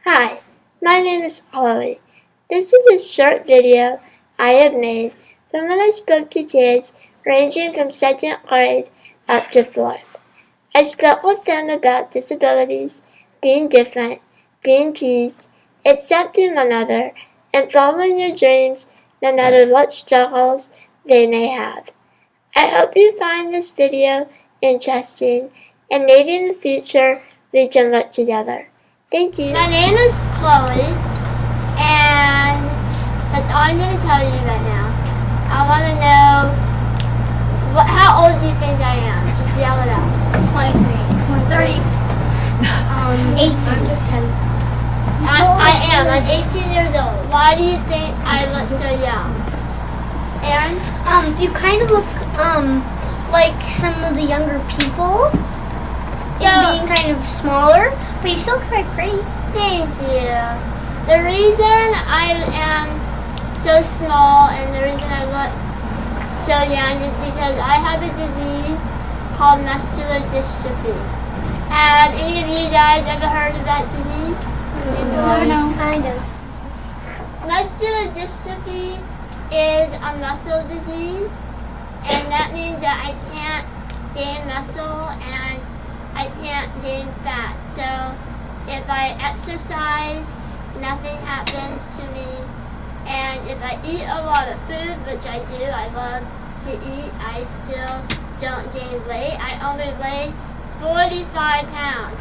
Hi, my name is Chloe. This is a short video I have made from when I spoke to kids ranging from 2nd grade up to 4th. I spoke with them about disabilities, being different, being teased, accepting one another, and following your dreams no matter what struggles they may have. I hope you find this video interesting and maybe in the future we can work together. Thank you. My name is Chloe, and that's all I'm going to tell you right now. I want to know, how old do you think I am? Just yell it out. 23. 30. 18. I'm just 10. I am. I'm 18 years old. Why do you think I look so young? Aaron? You kind of look, like some of the younger people. Being kind of smaller, but you still look quite pretty. Thank you. The reason I am so small and the reason I look so young is because I have a disease called muscular dystrophy. Have any of you guys ever heard of that disease? No. Kind of. Muscular dystrophy is a muscle disease, and that means that I can't gain muscle and I can't gain fat. So if I exercise, nothing happens to me. And if I eat a lot of food, which I do, I love to eat, I still don't gain weight. I only weigh 45 pounds.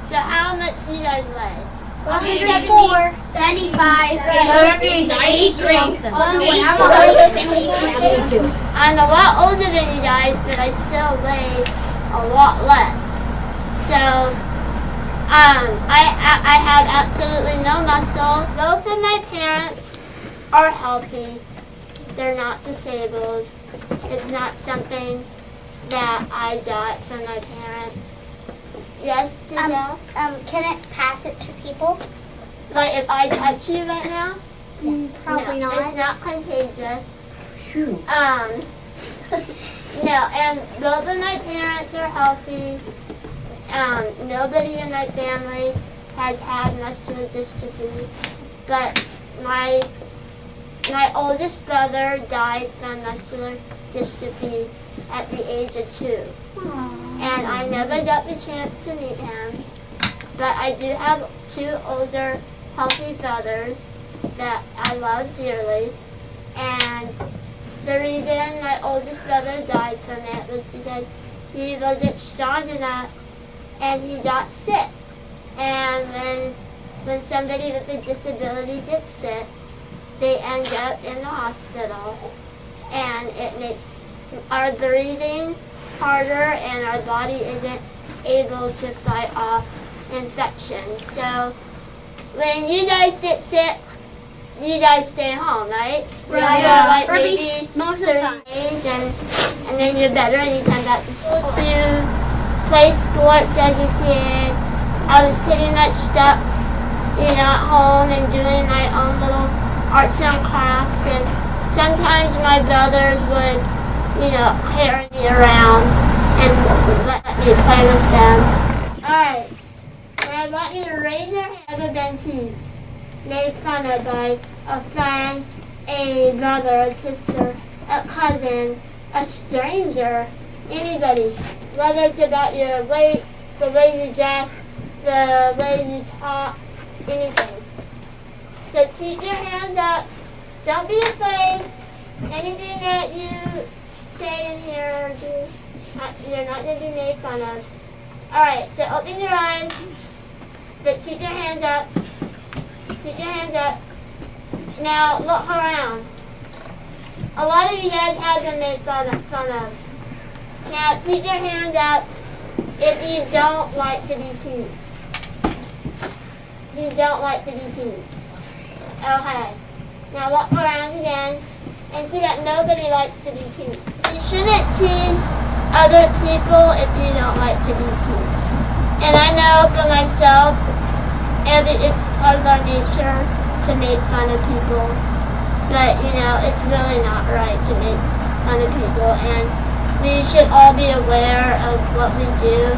So how much do you guys weigh? 174, 75, 93. I'm a lot older than you guys, but I still weigh a lot less. So, I have absolutely no muscle. Both of my parents are healthy. They're not disabled. It's not something that I got from my parents. Yes, Giselle? Can it pass it to people? Like if I touch you right now? Probably No, not. it's not contagious. Phew. No, and both of my parents are healthy. Nobody in my family has had muscular dystrophy, but my oldest brother died from muscular dystrophy at the age of 2. Aww. And I never got the chance to meet him, but I do have 2 older healthy brothers that I love dearly, and the reason my oldest brother died from it was because he wasn't strong enough and he got sick. And when somebody with a disability gets sick, they end up in the hospital, and it makes our breathing harder and our body isn't able to fight off infections. So when you guys get sick, you guys stay home, right? Right. For like Or at maybe least most of the 30 time. days, and then you're better and you come back to school to play sports as a kid. I was pretty much stuck, at home and doing my own little arts and crafts, and sometimes my brothers would, carry me around and let me play with them. Alright, and I want you to raise your hand. Ever been teased, made fun of by a friend, a brother, a sister, a cousin, a stranger, anybody, whether it's about your weight, the way you dress, the way you talk, anything. So keep your hands up. Don't be afraid. Anything that you say in here or do, you're not going to be made fun of. Alright, so open your eyes, but keep your hands up. Keep your hands up. Now look around. A lot of you guys have been made fun of. Now keep your hands up if you don't like to be teased. You don't like to be teased. Okay. Now look around again and see that nobody likes to be teased. You shouldn't tease other people if you don't like to be teased. And I know for myself, and it's part of our nature to make fun of people. But, it's really not right to make fun of people. And we should all be aware of what we do,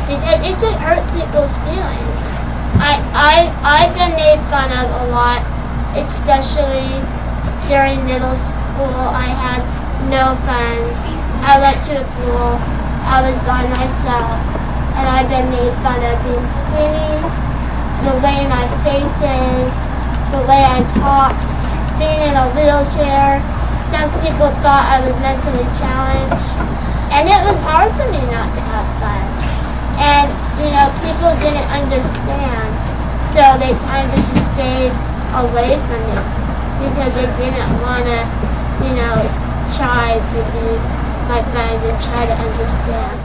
because it can hurt people's feelings. I've been made fun of a lot, especially during middle school. I had no friends. I went to a pool. I was by myself, and I've been made fun of being skinny, the way my face is, the way I talk, being in a wheelchair. Some people thought I was mentally challenged, and it was hard for me not to have fun. And, people didn't understand, so they kind of just stayed away from me because they didn't want to, try to be my friends or try to understand.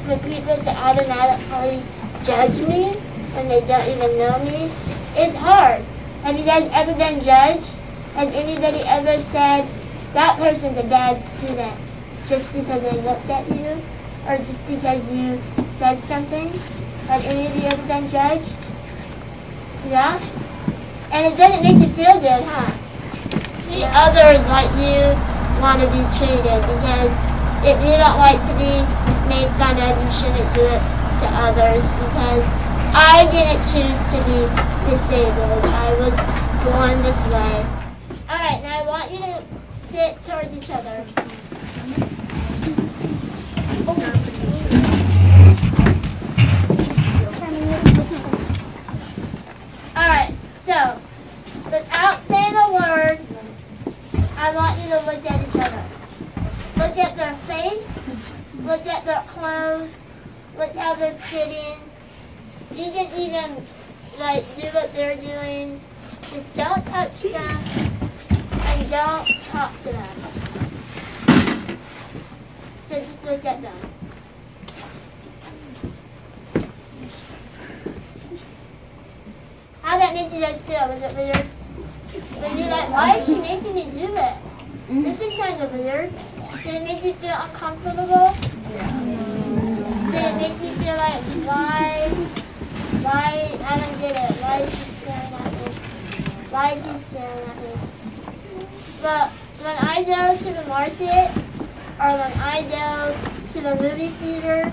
For people to automatically judge me when they don't even know me is hard. Have you guys ever been judged? Has anybody ever said, that person's a bad student just because they looked at you or just because you said something? Have any of you ever been judged? Yeah? And it doesn't make you feel good, huh? See others like you want to be treated, because if you don't like to be made fun of, you shouldn't do it to others, because I didn't choose to be disabled. I was born this way. Alright, now I want you to sit towards each other. Alright, so without saying a word, I want you to look at each other. Look at their face, look at their clothes, look how they're sitting. You can even do what they're doing. Just don't touch them and don't talk to them. So just look at them. How that made you guys feel? Was it weird? Were you like, why is she making me do this? This is kind of weird. Did it make you feel uncomfortable? Did it make you feel like, why, I don't get it. Why is she staring at me? Why is he staring at me? But when I go to the market, or when I go to the movie theater,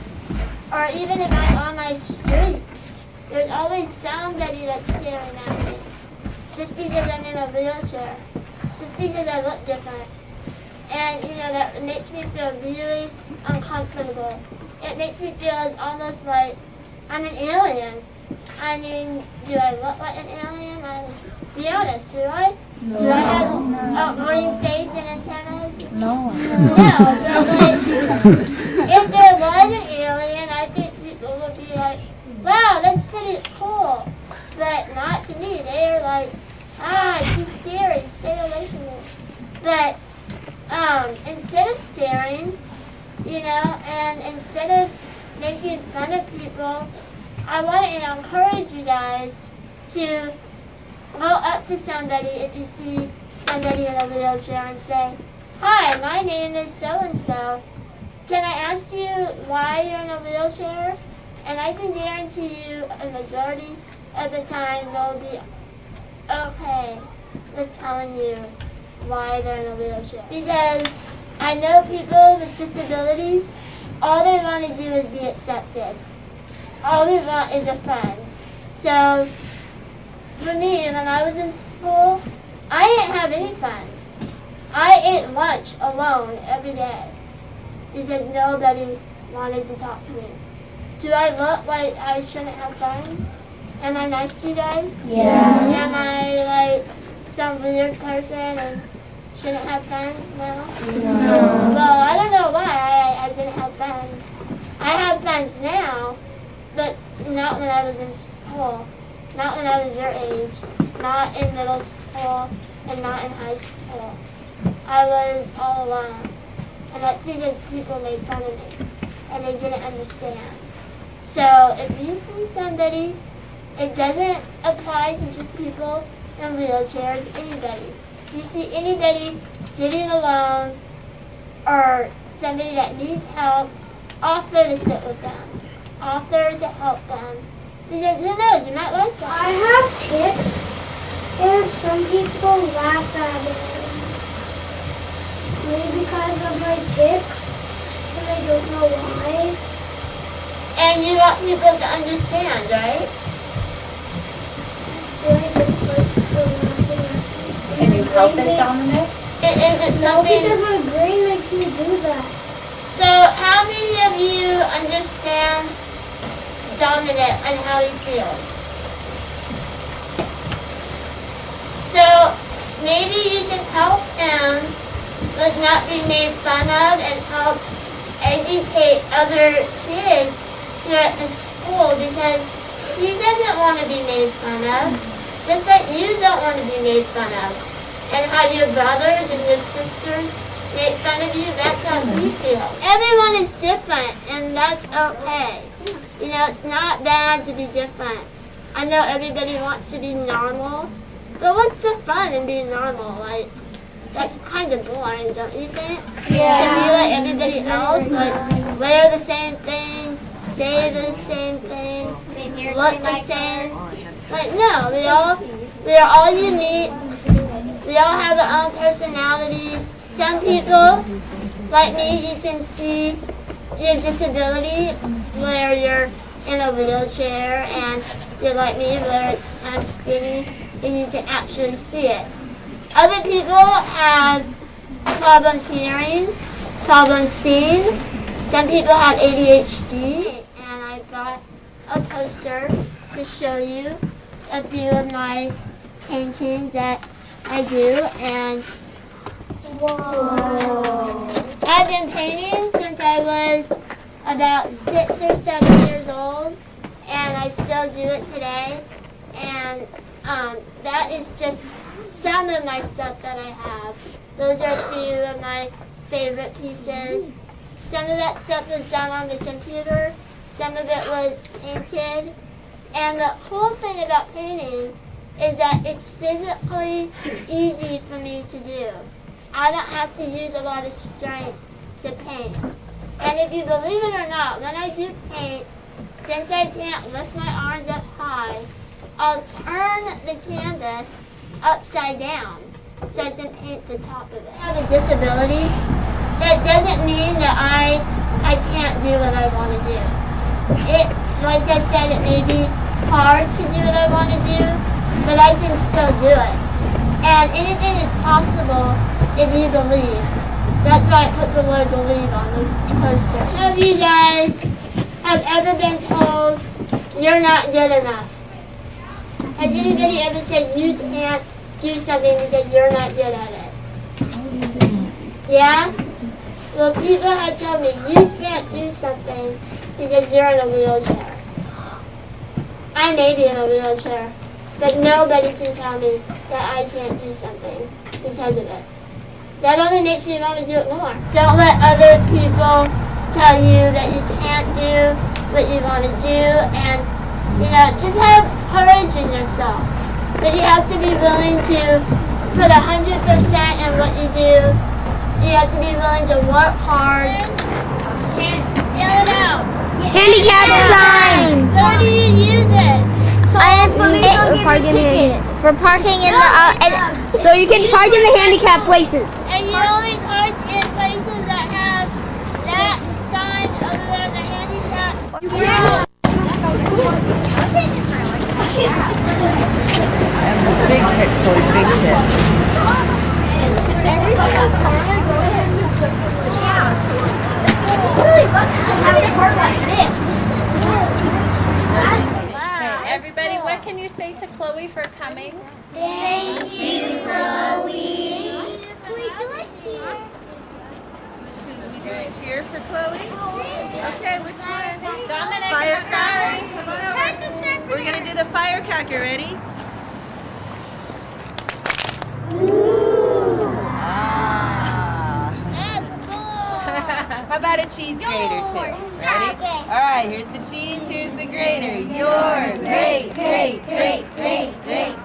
or even if I'm on my street, there's always somebody that's staring at me. Just because I'm in a wheelchair. Just because I look different. And, that makes me feel really uncomfortable. It makes me feel almost like I'm an alien. I mean, do I look like an alien? Be honest, do I? No. Do I have a green face and antennas? No. No, but if there was an alien, I think people would be like, wow, that's pretty cool. But not to me. They are like, she's scary, stay away from me. But instead of staring, and instead of making fun of people, I want to encourage you guys to go up to somebody if you see somebody in a wheelchair and say, hi, my name is so-and-so. Can I ask you why you're in a wheelchair? And I can guarantee you a majority of the time they'll be okay with telling you why they're in a wheelchair. Because I know people with disabilities, all they want to do is be accepted. All they want is a friend. So, for me, when I was in school, I didn't have any friends. I ate lunch alone every day because nobody wanted to talk to me. Do I look like I shouldn't have friends? Am I nice to you guys? Yeah. Am I like some weird person and shouldn't have friends? No? No. Well, I don't know why I didn't have friends. I have friends now, but not when I was in school. Not when I was your age. Not in middle school and not in high school. I was all alone. And that's because people made fun of me and they didn't understand. So if you see somebody, it doesn't apply to just people in wheelchairs, anybody. If you see anybody sitting alone or somebody that needs help, offer to sit with them. Offer to help them. Because who knows, you might like them. I have tics, and some people laugh at it. Maybe because of my tics, and I don't know why. And you want people to understand, right? help it, Dominic? Is it No, something? because my brain makes me do that. So how many of you understand Dominic and how he feels? So maybe you can help him with not being made fun of and help educate other kids here at the school, because he doesn't want to be made fun of, just like you don't want to be made fun of. And how your brothers and your sisters make fun of you, that's how he feels. Everyone is different, and that's okay. You know, it's not bad to be different. I know everybody wants to be normal, but what's the fun in being normal? Like, that's kind of boring, don't you think? Yeah. To be like everybody else, like wear the same things, say the same things, look the same. Like, no, we are all unique. We all have our own personalities. Some people, like me, you can see your disability where you're in a wheelchair, and you're like me where I'm skinny and you can actually see it. Other people have problems hearing, problems seeing. Some people have ADHD, and I got a poster to show you a few of my paintings that I do, and whoa. I've been painting since I was about 6 or 7 years old, and I still do it today. And that is just some of my stuff that I have. Those are a few of my favorite pieces. Some of that stuff was done on the computer. Some of it was painted. And the whole thing about painting is that it's physically easy for me to do. I don't have to use a lot of strength to paint. And if you believe it or not, when I do paint, since I can't lift my arms up high, I'll turn the canvas upside down so I can paint the top of it. I have a disability. That doesn't mean that I can't do what I want to do. It, like I said, it may be hard to do what I want to do, but I can still do it. And anything is possible if you believe. That's why I put the word believe on the poster. None of you guys have ever been told you're not good enough. Has anybody ever said you can't do something because you're not good at it? Yeah? Well, people have told me you can't do something because you're in a wheelchair. I may be in a wheelchair, but nobody can tell me that I can't do something because of it. That only makes me want to do it more. Don't let other people tell you that you can't do what you want to do, and just have courage in yourself. But you have to be willing to put 100% in what you do. You have to be willing to work hard. Yell it out. Handicap signs. So do you use it? For parking in the so you can park in the handicap places. And you only park in places that have that sign over there, the handicap. Big hit, Chloe, big hit. Okay, everybody, what can you say to Chloe for coming? Thank you, Chloe. Should we do a cheer for Chloe? Okay, which one? Dominic, Firecracker. Come on over. We're going to do the firecracker. Ready? Ah. That's cool. How about a cheese grater too? Ready? All right, here's the cheese, here's the grater. Yours. Great, great, great, great, great.